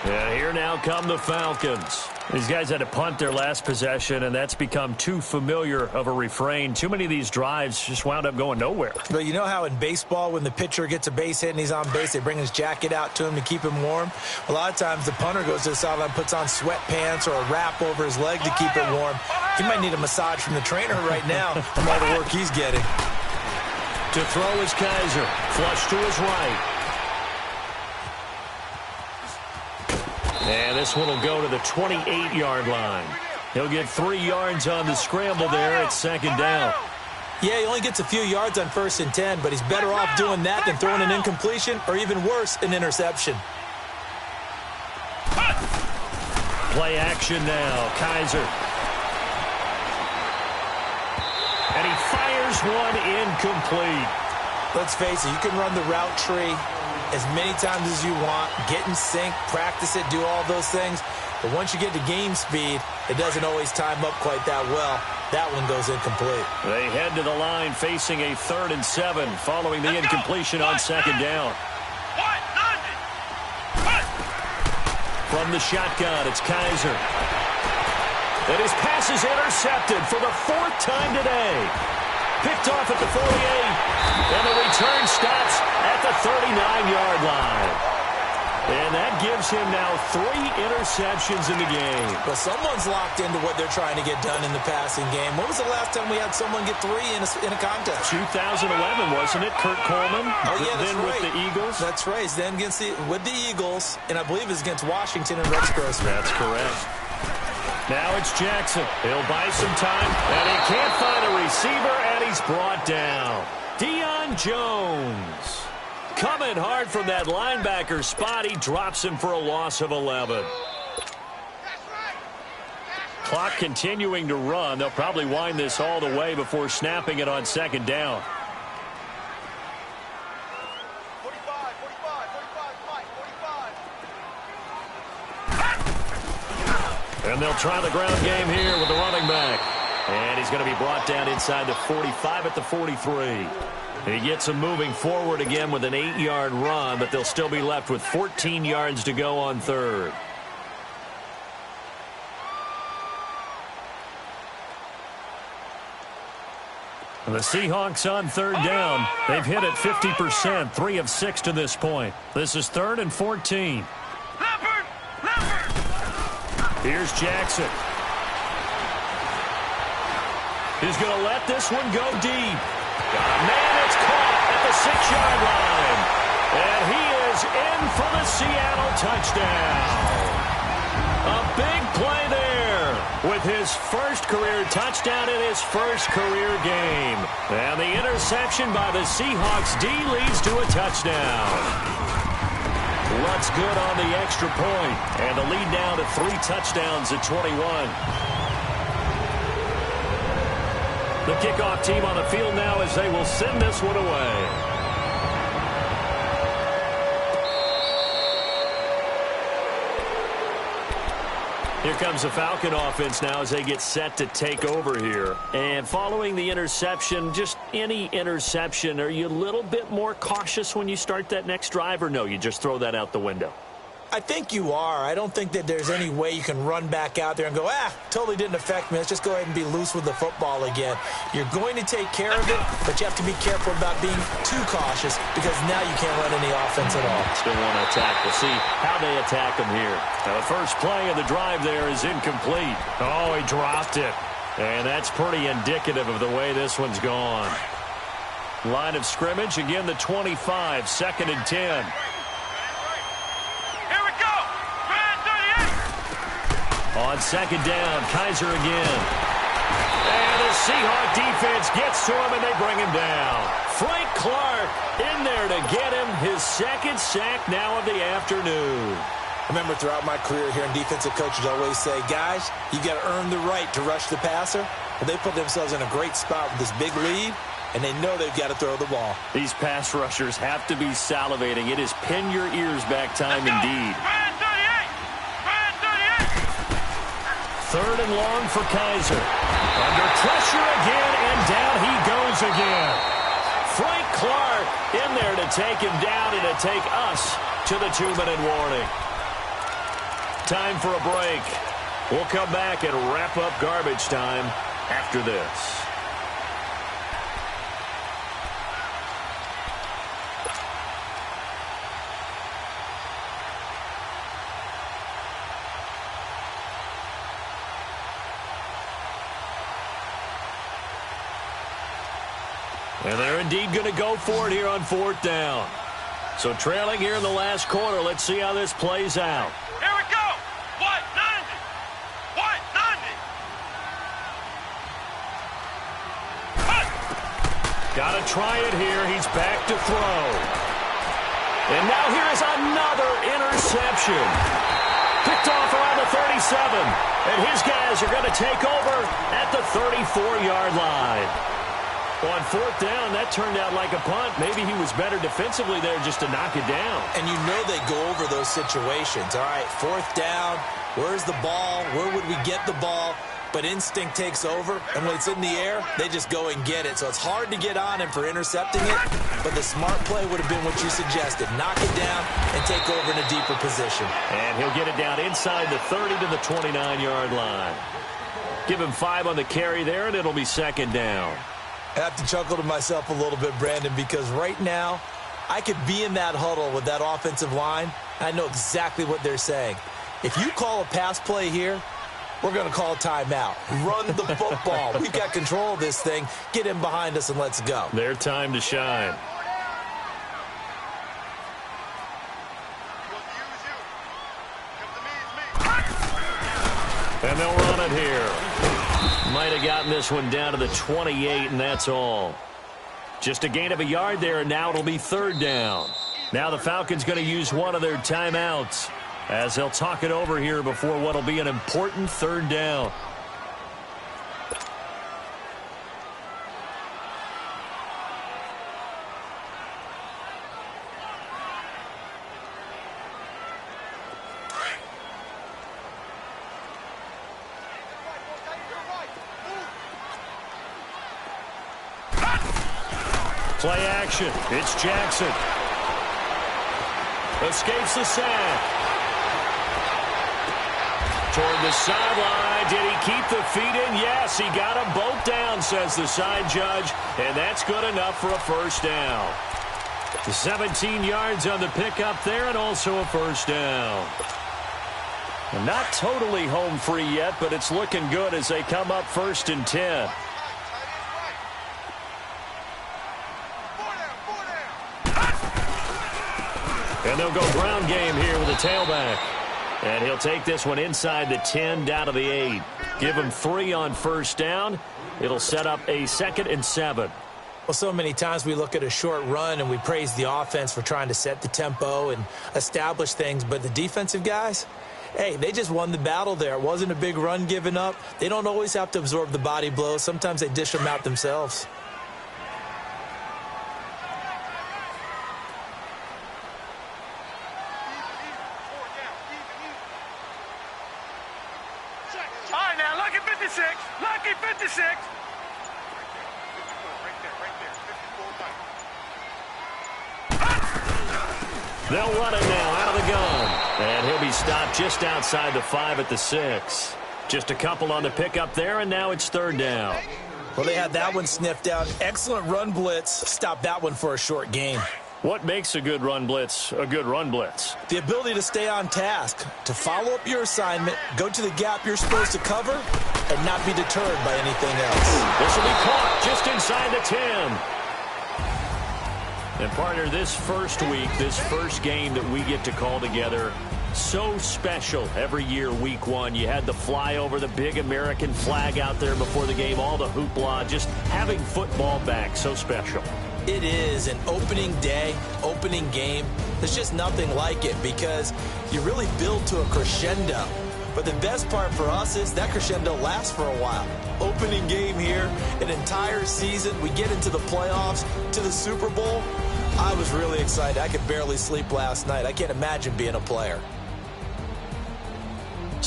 And here now come the Falcons. These guys had to punt their last possession, and that's become too familiar of a refrain. Too many of these drives just wound up going nowhere. But you know how in baseball, when the pitcher gets a base hit and he's on base, they bring his jacket out to him to keep him warm? A lot of times the punter goes to the sideline, puts on sweatpants or a wrap over his leg to keep it warm. He might need a massage from the trainer right now from all the work he's getting. To throw is Kaiser. Flush to his right. And this one will go to the 28-yard line. He'll get 3 yards on the scramble there at second down. Yeah, he only gets a few yards on 1st and 10, but he's better off doing that than throwing an incompletion or even worse, an interception. Play action now. Kaiser. And he fires one incomplete. Let's face it, you can run the route tree as many times as you want, get in sync, practice it, do all those things. But once you get to game speed, it doesn't always time up quite that well. That one goes incomplete. They head to the line facing a 3rd and 7 following the incompletion on second down. From the shotgun, it's Kaiser. And his pass is intercepted for the 4th time today. Picked off at the 48, and the return stops at the 39-yard line. And that gives him now 3 interceptions in the game. But someone's locked into what they're trying to get done in the passing game. When was the last time we had someone get 3 in a contest? 2011, wasn't it? Kurt Coleman? Oh, yeah, that's then right. with the Eagles? That's right. Then with the Eagles, and I believe it's against Washington and Rex Grossman. That's correct. Now it's Jackson. He'll buy some time, and he can't find a receiver, and he's brought down. Deion Jones coming hard from that linebacker spot. He drops him for a loss of 11. Clock continuing to run. They'll probably wind this all the way before snapping it on second down. 45, 45. And they'll try the ground game here with the running back. And he's going to be brought down inside the 45 at the 43. He gets him moving forward again with an 8-yard run, but they'll still be left with 14 yards to go on 3rd. The Seahawks on 3rd down. They've hit it 50%, 3 of 6 to this point. This is 3rd and 14. Here's Jackson. He's going to let this one go deep. Man, it's caught at the 6-yard line. And he is in for the Seattle touchdown. A big play there with his first career touchdown in his first career game. And the interception by the Seahawks D leads to a touchdown. Lutz good on the extra point, and the lead down to 3 touchdowns at 21. The kickoff team on the field now as they will send this one away. Here comes the Falcon offense now as they get set to take over here. And following the interception, just any interception, are you a little bit more cautious when you start that next drive, or no, you just throw that out the window? I think you are. I don't think that there's any way you can run back out there and go, totally didn't affect me. Let's just go ahead and be loose with the football again. You're going to take care of it, but you have to be careful about being too cautious because now you can't run any offense at all. Still want to attack. We'll see how they attack them here. Now, the first play of the drive there is incomplete. Oh, he dropped it. And that's pretty indicative of the way this one's gone. Line of scrimmage, again the 25, 2nd and 10. On second down, Kaiser again. And the Seahawk defense gets to him, and they bring him down. Frank Clark in there to get him his 2nd sack now of the afternoon. I remember throughout my career here in defensive coaches always say, guys, you got to earn the right to rush the passer. But they put themselves in a great spot with this big lead, and they know they've got to throw the ball. These pass rushers have to be salivating. It is pin your ears back time indeed. 3rd and long for Kaiser. Under pressure again, and down he goes again. Frank Clark in there to take him down and to take us to the 2-minute warning. Time for a break. We'll come back and wrap up garbage time after this. And they're indeed going to go for it here on 4th down. So trailing here in the last quarter. Let's see how this plays out. Here we go. White 90. White 90. Cut. Got to try it here. He's back to throw. And now here is another interception. Picked off around the 37. And his guys are going to take over at the 34-yard line. On 4th down, that turned out like a punt. Maybe he was better defensively there just to knock it down. And you know they go over those situations. All right, 4th down, where's the ball? Where would we get the ball? But instinct takes over, and when it's in the air, they just go and get it. So it's hard to get on him for intercepting it, but the smart play would have been what you suggested. Knock it down and take over in a deeper position. And he'll get it down inside the 30 to the 29-yard line. Give him 5 on the carry there, and it'll be 2nd down. I have to chuckle to myself a little bit, Brandon, because right now I could be in that huddle with that offensive line, and I know exactly what they're saying. If you call a pass play here, we're going to call a timeout. Run the football. We've got control of this thing. Get in behind us and let's go. Their time to shine. And they'll run it here. Might have gotten this one down to the 28, and that's all. Just a gain of a yard there, and now it'll be 3rd down. Now the Falcons going to use one of their timeouts as they'll talk it over here before what will be an important 3rd down. Play action. It's Jackson. Escapes the sack. Toward the sideline. Did he keep the feet in? Yes, he got them both down, says the side judge. And that's good enough for a 1st down. 17 yards on the pickup there, and also a 1st down. And not totally home free yet, but it's looking good as they come up 1st and 10. And they'll go ground game here with a tailback. And he'll take this one inside the 10 down to the 8. Give him 3 on 1st down. It'll set up a 2nd and 7. Well, so many times we look at a short run and we praise the offense for trying to set the tempo and establish things. But the defensive guys, hey, they just won the battle there. It wasn't a big run given up. They don't always have to absorb the body blows. Sometimes they dish them out themselves. All right, now, lucky 56. Lucky 56. They'll run it now out of the gun. And he'll be stopped just outside the 5 at the 6. Just a couple on the pickup there, and now it's 3rd down. Well, they had that one sniffed out. Excellent run blitz. Stop that one for a short gain. What makes a good run blitz a good run blitz? The ability to stay on task, to follow up your assignment, go to the gap you're supposed to cover, and not be deterred by anything else. This will be caught just inside the 10. And, partner, this first week, this first game that we get to call together, so special every year, week 1. You had the flyover, the big American flag out there before the game, all the hoopla, just having football back, so special. It is an opening day, opening game. There's just nothing like it because you really build to a crescendo. But the best part for us is that crescendo lasts for a while. Opening game here, an entire season. We get into the playoffs, to the Super Bowl. I was really excited. I could barely sleep last night. I can't imagine being a player.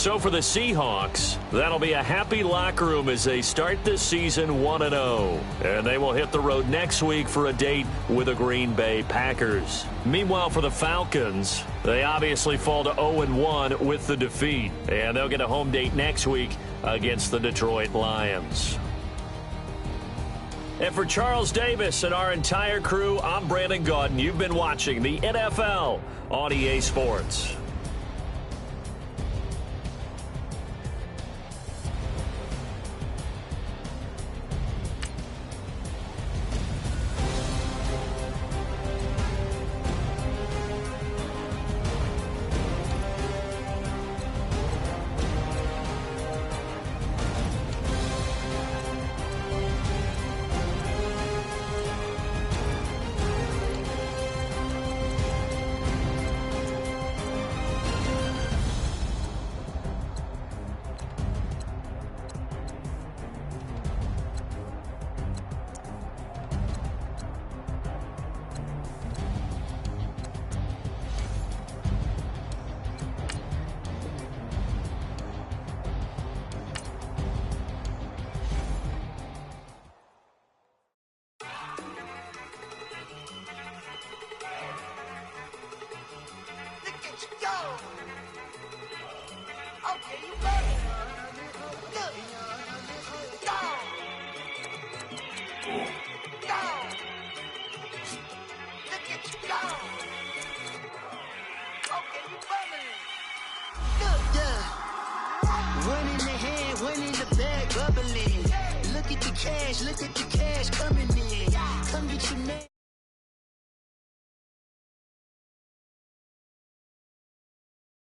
So for the Seahawks, that'll be a happy locker room as they start this season 1-0. And they will hit the road next week for a date with the Green Bay Packers. Meanwhile, for the Falcons, they obviously fall to 0-1 with the defeat. And they'll get a home date next week against the Detroit Lions. And for Charles Davis and our entire crew, I'm Brandon Gaudin. You've been watching the NFL on EA Sports. One in the hand, one in the bag, bubbling. Look at the cash,